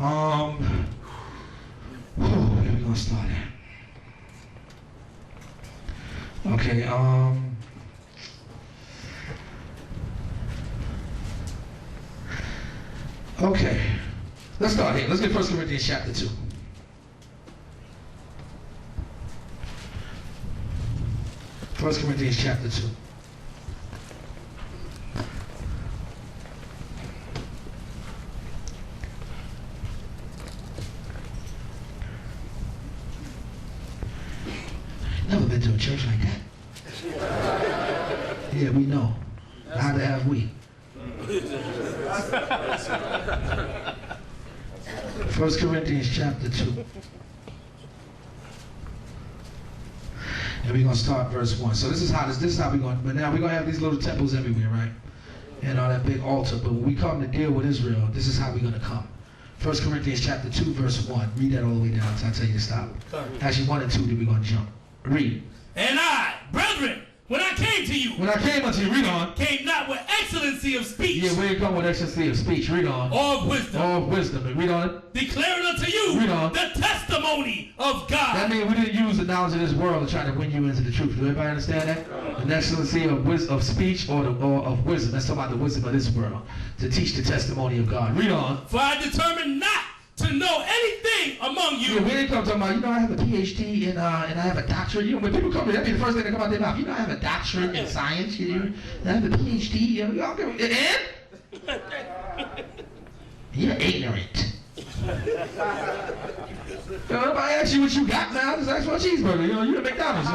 Where we gonna start at? Okay, okay. Let's start here. Let's get 1 Corinthians chapter 2. First Corinthians chapter 2. Never been to a church like that. Yeah, we know. Neither have we. 1 Corinthians chapter 2. And we're going to start verse 1. So this is how we're going, but now we're going to have these little temples everywhere, right? And all that big altar. But when we come to deal with Israel, this is how we're going to come. 1 Corinthians chapter 2, verse 1. Read that all the way down until I tell you to stop. Actually, 1 and 2, then we're going to jump. Read. And I, brethren, when I came to you, when I came unto you, read on. Came not with excellency of speech. Yeah, we ain't come with excellency of speech. Read on. Or of wisdom. Or of wisdom. Read on it. Declaring unto you read on. The testimony of God. That means we didn't use the knowledge of this world to try to win you into the truth. Do everybody understand that? The excellency of speech or of wisdom. That's talking about the wisdom of this world. To teach the testimony of God. Read on. For I determined not to know anything among you. Yeah, we ain't come talking about, I have a PhD and I have a doctorate. When people come to that, be the first thing that come out their mouth. I have a doctorate in science. I have a PhD. Y'all and you're ignorant. If I ask you what you got now, just ask for a cheeseburger. You're at McDonald's.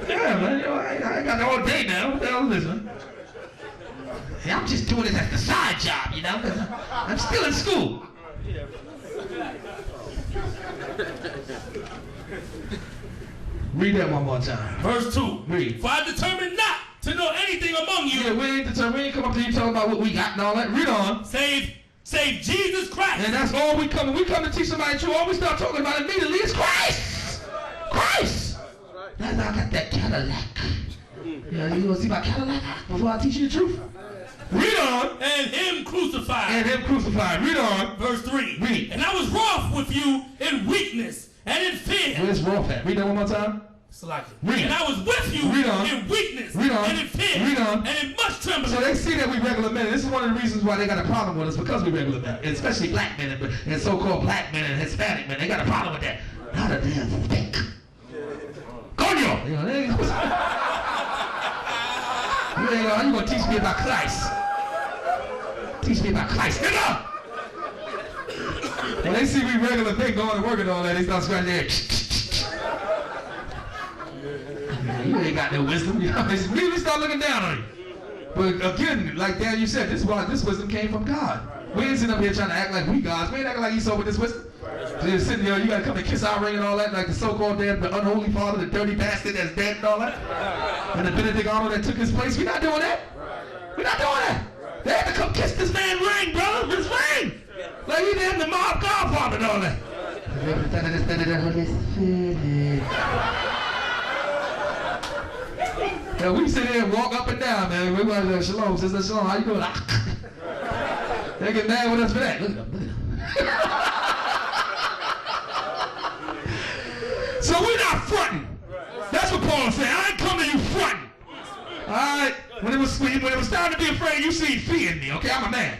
Yeah, man. I got it all day now. What the hell is this, man? I'm just doing it as the side job, I'm still in school. Read that one more time. Verse 2. Read. For I determined not to know anything among you. Yeah, we ain't determined. We ain't come up to you talking about what we got and all that. Read on. Save Jesus Christ. And that's all we come. When we come to teach somebody true, all we start talking about immediately is Christ. Christ. Now I got that Cadillac. You gonna see my Cadillac before I teach you the truth? Read on. And him crucified. And him crucified. Read on. Verse 3. Read. And I was wroth with you in weakness and in fear. Where's wroth at? Read that one more time. Read. And I was with you in weakness and in fear and in much trembling. So they see that we regular men. This is one of the reasons why they got a problem with us, because we regular men, especially black men and so-called black men and Hispanic men. They got a problem with that. Not a damn think. Coño! You gonna teach me about Christ? Teach me about Christ, nigga! When they see we regular men going to work and all that, they start scratching their you ain't got no wisdom. They immediately start looking down on you. But again, like Daniel said, this wisdom came from God. We ain't sitting up here trying to act like we gods. We ain't acting like Esau with this wisdom. So you're sitting there, you gotta come and kiss our ring and all that, like the so-called the unholy father, the dirty bastard that's dead and all that. And the Benedict Arnold that took his place. We're not doing that. We're not doing that. They had to come kiss this man's ring, brother. His ring. Like he did the mob godfather and all that. Now we sit here and walk up and down, man. We like, shalom, sister, shalom, how you doing? They get mad with us for that. Look at them, look at them. So we're not fronting. That's what Paul said. I ain't come to you fronting. Alright? When it was time to be afraid, you see fear in me, okay? I'm a man.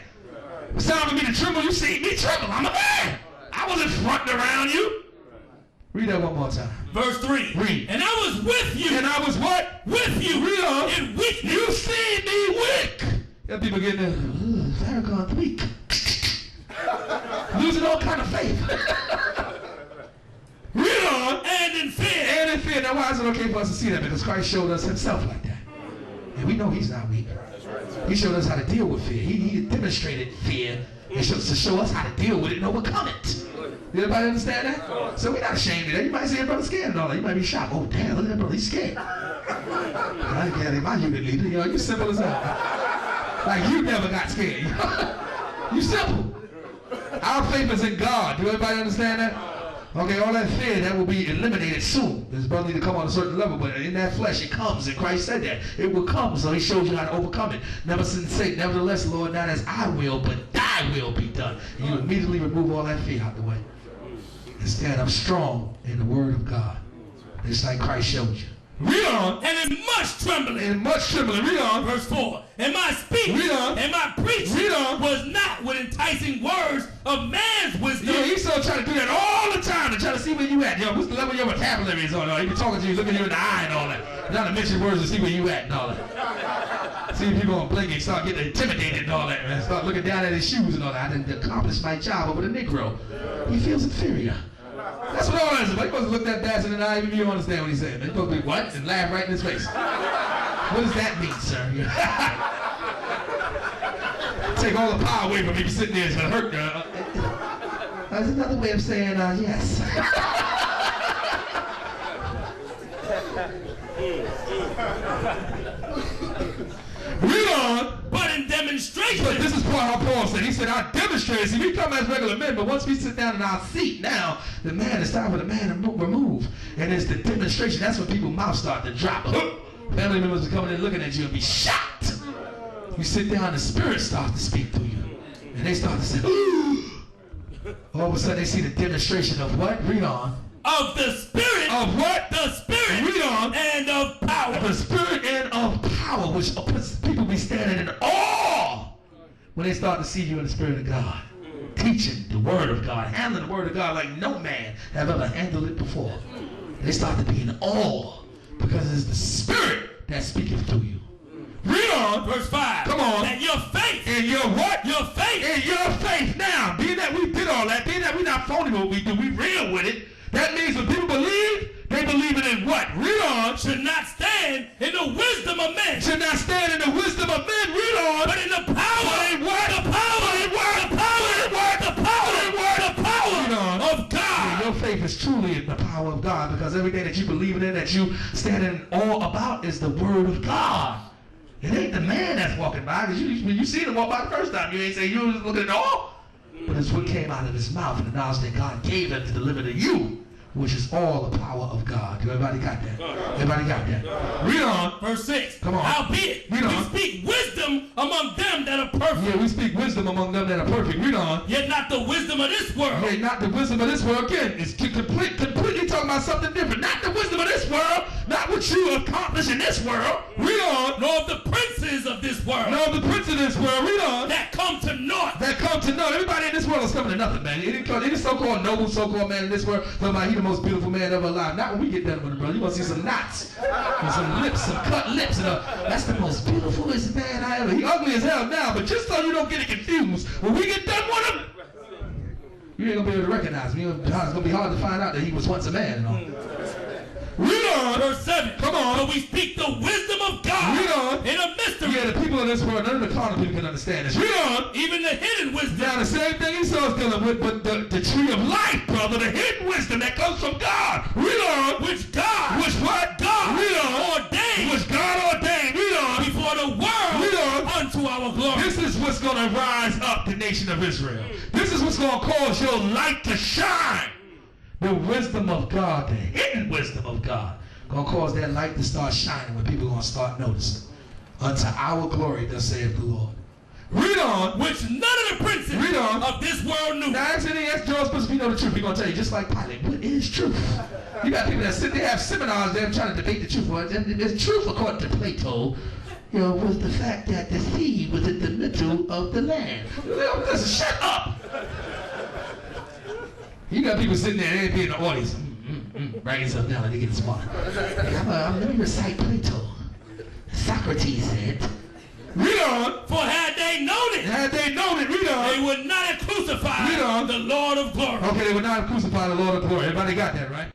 It was time for me to tremble, you see me tremble. I'm a man. I wasn't fronting around you. Read that one more time. Verse 3. Read. And I was with you. And I was what? With you. Read on. In weakness. You see me weak. Got people getting there. Farrakhan's weak. Losing all kind of faith. Read on. And in fear. And in fear. Now why is it okay for us to see that? Because Christ showed us himself like that. And we know he's not weak. He showed us how to deal with fear. He demonstrated fear and to show us how to deal with it and overcome it. Everybody understand that? So we're not ashamed of that. You might see a brother scared and all that. You might be shocked. Oh, damn, look at that brother. He's scared. I ain't got my unit leader. You simple as that. Like you never got scared. You simple. Our faith is in God. Do everybody understand that? Okay, all that fear, that will be eliminated soon. This brother need to come on a certain level, but in that flesh it comes, and Christ said that. It will come, so he shows you how to overcome it. Never sin, say, nevertheless, Lord, not as I will, but thy thy will be done. And you immediately remove all that fear out the way. And stand up strong in the word of God. Just like Christ showed you. Read on. And in much trembling. In much trembling. Read on. Verse 4. And my speech. Read on. And my preaching. Read on. Was not with enticing words of man's wisdom. Yeah, he's still trying to do that all the time to try to see where you at. Yo, what's the level of your vocabulary is on? He be talking to you, looking you in the eye and all that. Trying to mention words to see where you at and all that. See if people gonna blink and start getting intimidated and all that, man. Start looking down at his shoes and all that. I didn't accomplish my job over the Negro. He feels inferior. That's what all that is about. You're supposed to look that bastard in the eye, even you understand what he's saying. You're supposed to be what? And laugh right in his face. What does that mean, sir? Take all the power away from me. You're sitting there, it's gonna hurt. That's another way of saying yes. Read on. But in demonstration. But this is what Paul said. He said, I demonstrate. See, we come as regular men, but once we sit down in our seat, now it's time for the man to remove. And it's the demonstration. That's when people's mouths start to drop. Family members are coming in looking at you and be shocked. You sit down, the spirit starts to speak through you. And they start to say, ooh. All of a sudden they see the demonstration of what? Read on. Of the Spirit. Of what? The Spirit. Read on. And of power. The Spirit and of power, which people be standing in awe when they start to see you in the Spirit of God. Teaching the Word of God, handling the Word of God like no man have ever handled it before. They start to be in awe because it's the Spirit that speaketh through you. Read on. Verse 5. Come on. And your faith. And your what? Your faith. And your faith. Now, being that we did all that, being that we not phony what we do, we real with it. That means when people believe, they believe it in what? Read on. Should not stand in the wisdom of men. Should not stand in the wisdom of men. Read on. But in the power. But in what? The power. But in what? The power. But in what? The power. But in what? The power. Read on. Of God. Yeah, your faith is truly in the power of God, because everything that you believe in, that you stand in awe about, is the word of God. It ain't the man that's walking by, because when you see him walk by the first time, you ain't saying you was looking at awe. But it's what came out of his mouth and the knowledge that God gave him to deliver to you, which is all the power of God. Everybody got that? Everybody got that? Read on. Verse 6. Come on. Howbeit, Read on. we speak wisdom among them that are perfect. Yeah, we speak wisdom among them that are perfect. Read on. Yet not the wisdom of this world. Yeah, not the wisdom of this world. Again, it's completely talking about something different. Not the wisdom of this world. Not what you accomplish in this world. Read on. Nor of the princes of this world. Nor of the princes of this world. Read on. That come to naught. That come to naught. Everybody in this world is coming to nothing, man. Any so-called noble, so-called man in this world, talking about he the most beautiful man ever alive. Not when we get done with him, brother. You're going to see some knots. And some lips, some cut lips. And that's the most beautifulest man I ever. He ugly as hell now, but just so you don't get it confused, when we get done with him, you ain't going to be able to recognize him. It's going to be hard to find out that he was once a man and all. Read on. Verse 7. Come on. But we speak the wisdom of God. Read on. In a mystery. Yeah, the people in this world, none of the carnal people can understand this. Read on. Even the hidden wisdom. Now, the same thing Esau's dealing with, but the tree of life, brother, the hidden wisdom that comes from God. Read on. Which God. Which what? God. Read on. Ordained. Which God ordained. Read on. Before the world. Read on. Unto our glory. This is what's going to rise up the nation of Israel. This is what's going to cause your light to shine. The wisdom of God, the hidden wisdom of God. Going to cause that light to start shining when people are going to start noticing. Unto our glory, thus saith the Lord. Read on. Which none of the princes Read on. of this world knew. Now, actually, that's Joel's supposed to know the truth. He's going to tell you, just like Pilate, what is truth? You got people that sit there, have seminars there trying to debate the truth. And the truth, according to Plato, was the fact that the sea was in the middle of the land. Listen, shut up. You got people sitting there, they be in the audience. Writing stuff down like they get smart. Let me recite Plato. Socrates said, read on. For had they known it, read on. They would not have crucified the Lord of glory. Okay, they would not have crucified the Lord of glory. Everybody got that, right?